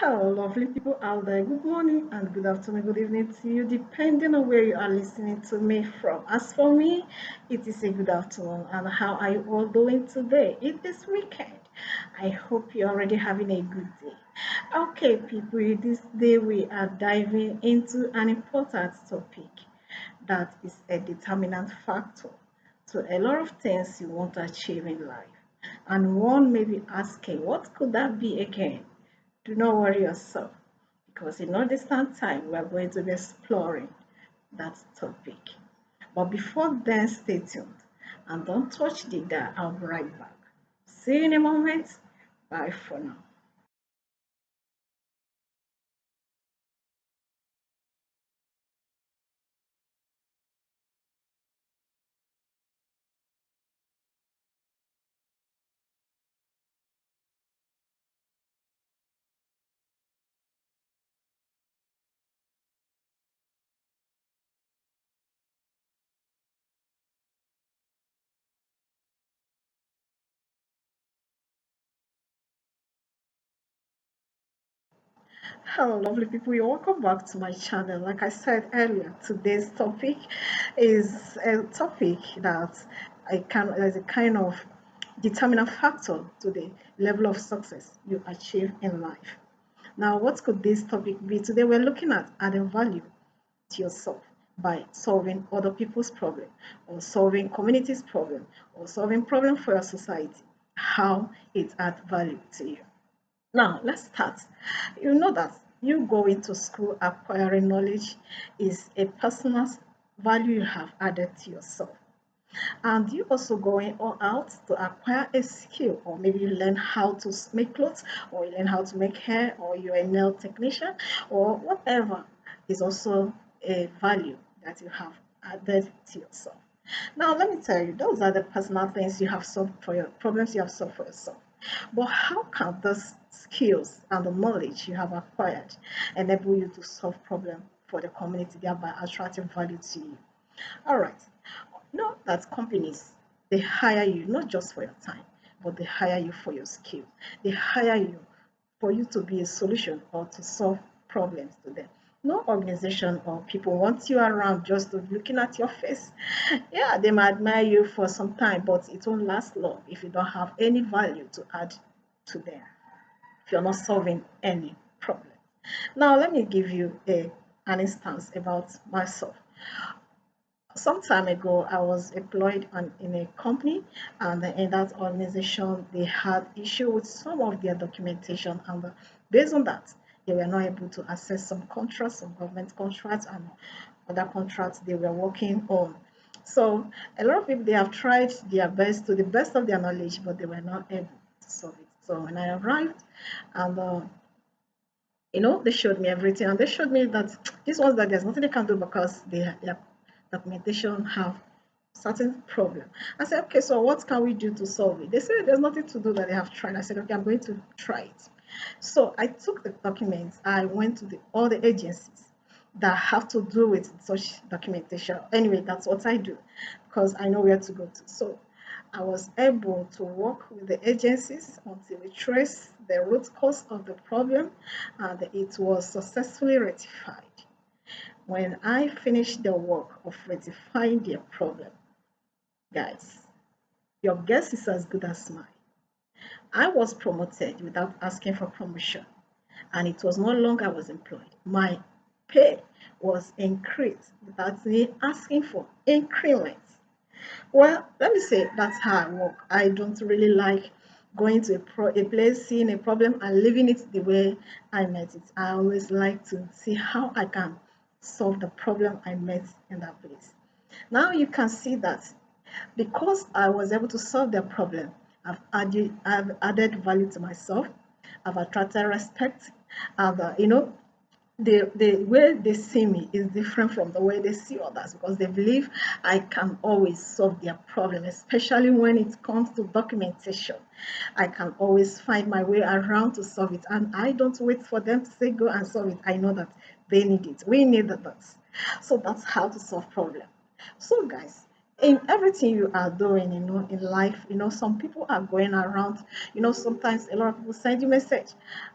Hello, lovely people out there. Good morning and good afternoon, good evening to you, depending on where you are listening to me from. As for me, it is a good afternoon. And how are you all doing today? It is weekend. I hope you're already having a good day. Okay, people, this day we are diving into an important topic that is a determinant factor to a lot of things you want to achieve in life. And one may be asking, what could that be again? Do not worry yourself because in no distant time we are going to be exploring that topic. But before then, stay tuned and don't touch the dial. I'll be right back. See you in a moment. Bye for now. Hello, lovely people. You're welcome back to my channel. Like I said earlier, today's topic is a topic that is a kind of determinant factor to the level of success you achieve in life. Now, what could this topic be? Today, we're looking at adding value to yourself by solving other people's problem, or solving community's problem, or solving problem for your society. How it adds value to you. Now, let's start. You know that you going to school acquiring knowledge is a personal value you have added to yourself. And you also going all out to acquire a skill, or maybe you learn how to make clothes, or you learn how to make hair, or you're a nail technician, or whatever is also a value that you have added to yourself. Now, let me tell you, those are the personal things you have solved for your problems you have solved for yourself. But how can those skills and the knowledge you have acquired enable you to solve problems for the community, thereby attracting value to you? All right. Know that companies, they hire you not just for your time, but they hire you for your skill. They hire you for you to be a solution or to solve problems to them. No organization or people want you around just to looking at your face. Yeah, they might admire you for some time, but it won't last long if you don't have any value to add to them, if you're not solving any problem. Now, let me give you an instance about myself. Some time ago, I was employed in a company, and in that organization, they had issue with some of their documentation, and based on that, they were not able to access some contracts, some government contracts, and other contracts they were working on. So a lot of people they have tried their best to the best of their knowledge, but they were not able to solve it. So when I arrived, and they showed me everything, and they showed me that this was that there's nothing they can do because their documentation have certain problem. I said, okay, so what can we do to solve it? They said there's nothing to do that they have tried. I said, okay, I'm going to try it. So I took the documents. I went to all the agencies that have to do with such documentation. Anyway, that's what I do because I know where to go to. So I was able to work with the agencies until we traced the root cause of the problem and it was successfully rectified. When I finished the work of rectifying their problem, guys, your guess is as good as mine. I was promoted without asking for promotion, and it was no longer I was employed. My pay was increased without me asking for increments. Well, let me say that's how I work. I don't really like going to a place, seeing a problem, and leaving it the way I met it. I always like to see how I can solve the problem I met in that place. Now you can see that because I was able to solve their problem, I've added value to myself. I've attracted respect. I've, the way they see me is different from the way they see others because they believe I can always solve their problem, especially when it comes to documentation. I can always find my way around to solve it, and I don't wait for them to say go and solve it. I know that they need it. We need that. So that's how to solve problem. So guys, in everything you are doing, in life, some people are going around, sometimes a lot of people send you message,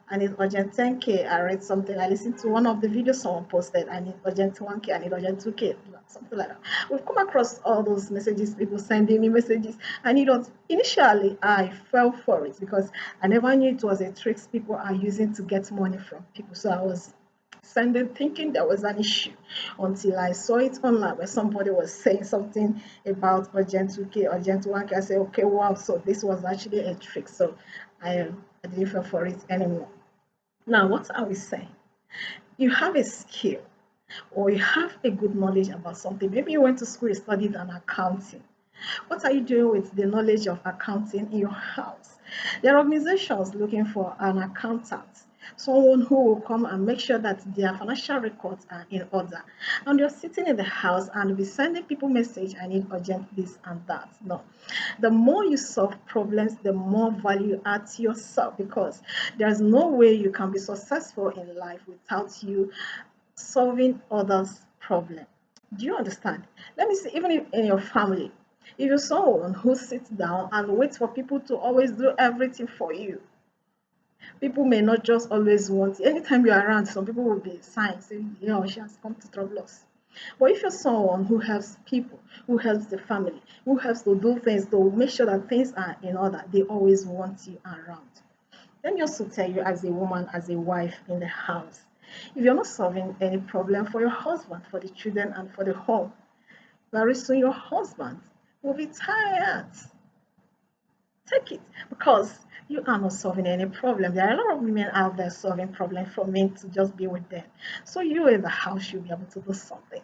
I need urgent 10K. I read something, I listened to one of the videos someone posted, I need urgent 1K, I need urgent 2K, something like that. We've come across all those messages, people sending me messages, and initially I fell for it because I never knew it was a trick people are using to get money from people. So I was sending thinking there was an issue until I saw it online where somebody was saying something about urgent 2K, urgent 1K. I said, okay, wow, so this was actually a trick. So I didn't fall for it anymore. Now, what are we saying? You have a skill or you have a good knowledge about something. Maybe you went to school, you studied an accounting. What are you doing with the knowledge of accounting in your house? There are organizations looking for an accountant, someone who will come and make sure that their financial records are in order. And you're sitting in the house and be sending people message, I need urgent this and that. No. The more you solve problems, the more value you add to yourself, because there's no way you can be successful in life without you solving others' problem. Do you understand? Let me see, even if in your family, if you're someone who sits down and waits for people to always do everything for you, people may not just always want it. Anytime you're around, some people will be sighing, saying, she has come to trouble us. But if you're someone who helps people, who helps the family, who helps to do things, to make sure that things are in order, they always want you around. Let me also tell you, as a woman, as a wife in the house, if you're not solving any problem for your husband, for the children, and for the home, very soon your husband will be tired. Take it, because you are not solving any problem. There are a lot of women out there solving problems for men to just be with them. So you in the house should be able to do something.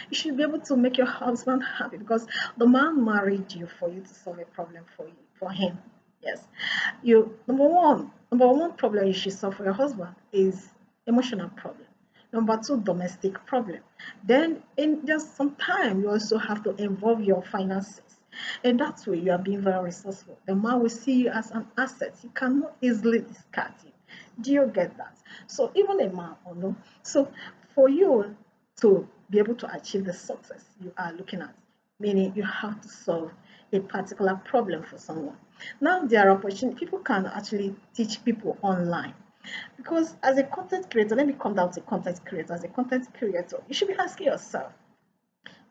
You should be able to make your husband happy, because the man married you for you to solve a problem for him. Yes. Number one problem you should solve for your husband is emotional problem. Number two, domestic problem. Then in just some time, you also have to involve your finances. And that way you are being very resourceful. The man will see you as an asset. He cannot easily discard you. Do you get that? So even a man or no. So for you to be able to achieve the success you are looking at, meaning you have to solve a particular problem for someone. Now there are opportunities. People can actually teach people online. Because as a content creator, let me come down to content creator. As a content creator, you should be asking yourself,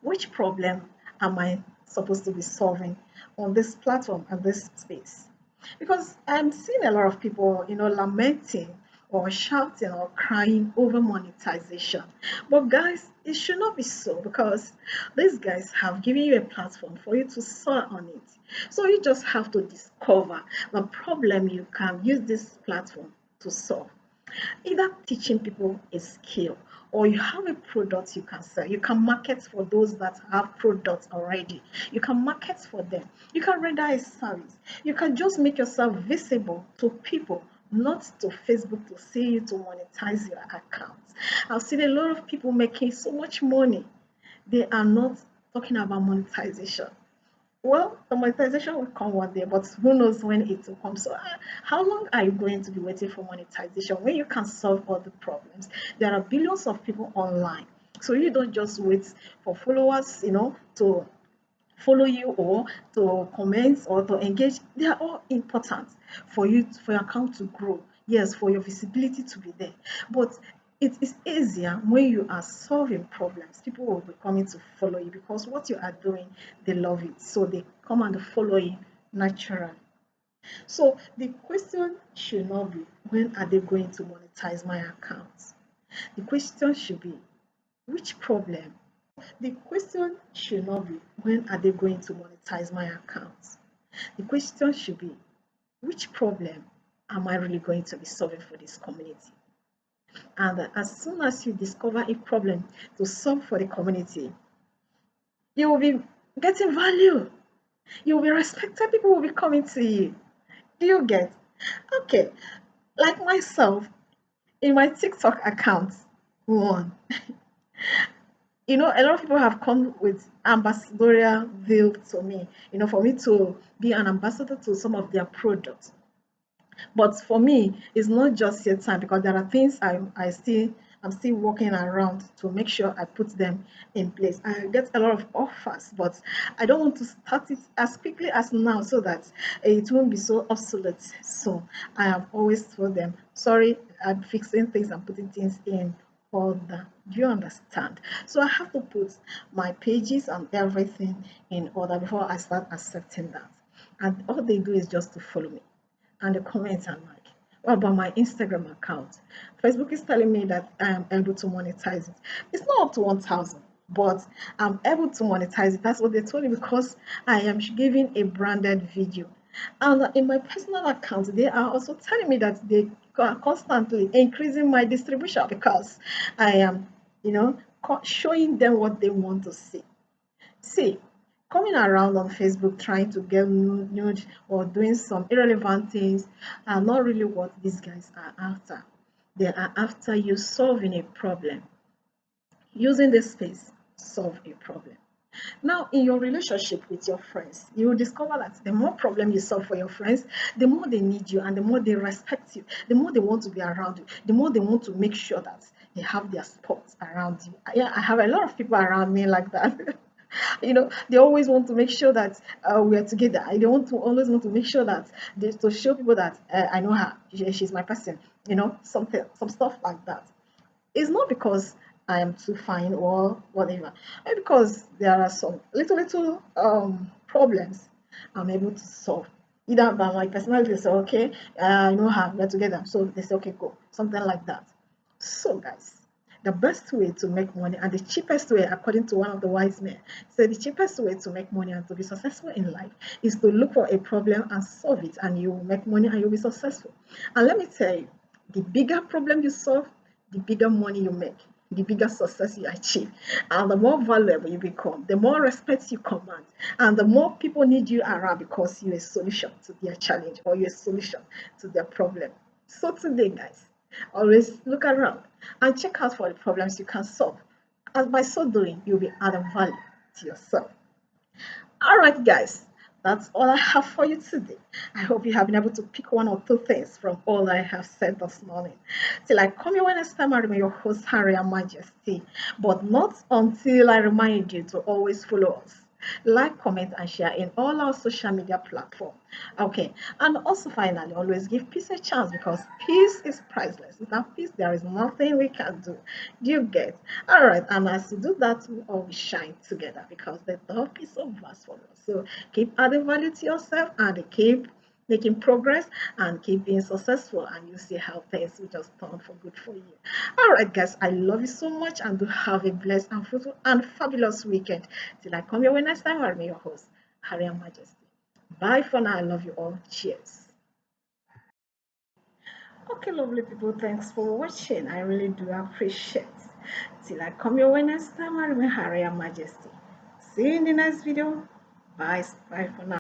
which problem am I supposed to be solving on this platform and this space? Because I'm seeing a lot of people, lamenting or shouting or crying over monetization. But guys, it should not be so, because these guys have given you a platform for you to sell on it. So you just have to discover the problem you can use this platform to solve. Either teaching people a skill, or you have a product you can sell. You can market for those that have products already. You can market for them. You can render a service. You can just make yourself visible to people, not to Facebook to see you to monetize your account. I've seen a lot of people making so much money. They are not talking about monetization. Well, the monetization will come one day, but who knows when it will come. So, how long are you going to be waiting for monetization when you can solve all the problems? There are billions of people online. So, you don't just wait for followers, to follow you or to comment or to engage. They are all important for your account to grow. Yes, for your visibility to be there. But it is easier when you are solving problems. People will be coming to follow you because what you are doing, they love it. So they come and follow you naturally. So the question should not be, when are they going to monetize my account? The question should be, which problem? The question should not be, when are they going to monetize my account? The question should be, which problem am I really going to be solving for this community? And as soon as you discover a problem to solve for the community, you will be getting value. You will be respected. People will be coming to you. Do you get? Okay, like myself, in my TikTok account, one, a lot of people have come with ambassadorial view to me, for me to be an ambassador to some of their products. But for me, it's not just yet time, because there are things I still I'm still walking around to make sure I put them in place. I get a lot of offers, but I don't want to start it as quickly as now so that it won't be so obsolete. So I have always told them, sorry, I'm fixing things and putting things in order. Do you understand? So I have to put my pages and everything in order before I start accepting that. And all they do is just to follow me and the comments are like, what about my Instagram account? Facebook is telling me that I am able to monetize it. It's not up to 1,000, but I'm able to monetize it. That's what they told me because I am giving a branded video. And in my personal account, they are also telling me that they are constantly increasing my distribution because I am, you know, showing them what they want to see. See, coming around on Facebook trying to get nude or doing some irrelevant things are not really what these guys are after. They are after you solving a problem. Using this space, solve a problem. Now, in your relationship with your friends, you will discover that the more problem you solve for your friends, the more they need you and the more they respect you, the more they want to be around you, the more they want to make sure that they have their spot around you. Yeah, I have a lot of people around me like that. They always want to make sure that we are together. They always want to make sure that to show people that I know her, she's my person. Some stuff like that. It's not because I am too fine or whatever, but because there are some little problems I'm able to solve. Either by my personality, they say, okay, I know her, we're together. So they say, okay, go. Something like that. So, guys, the best way to make money and the cheapest way, according to one of the wise men, said the cheapest way to make money and to be successful in life is to look for a problem and solve it, and you will make money and you'll be successful. And let me tell you, the bigger problem you solve, the bigger money you make, the bigger success you achieve, and the more valuable you become, the more respect you command, and the more people need you around because you're a solution to their challenge or you're a solution to their problem. So today, guys, always look around and check out for the problems you can solve. And by so doing, you'll be adding value to yourself. All right, guys, that's all I have for you today. I hope you have been able to pick one or two things from all I have said this morning. Till I come here when next time, I remain your host, Harry and Majesty. But not until I remind you to always follow us. Like, comment, and share in all our social media platforms. Okay, and also finally, always give peace a chance because peace is priceless. Without peace, there is nothing we can do. Do you get? All right, and as you do that, we always shine together because the top is so vast for us. So keep adding value to yourself and keep making progress and keep being successful, and you see how things will just turn for good for you. All right, guys, I love you so much and do have a blessed and fruitful and fabulous weekend. Till I come your next time, I'm your host, Harry and Majesty. Bye for now. I love you all. Cheers. Okay, lovely people, thanks for watching. I really do appreciate. Till I come your way next time, I remain Harry and Majesty. See you in the next video. Bye. Bye for now.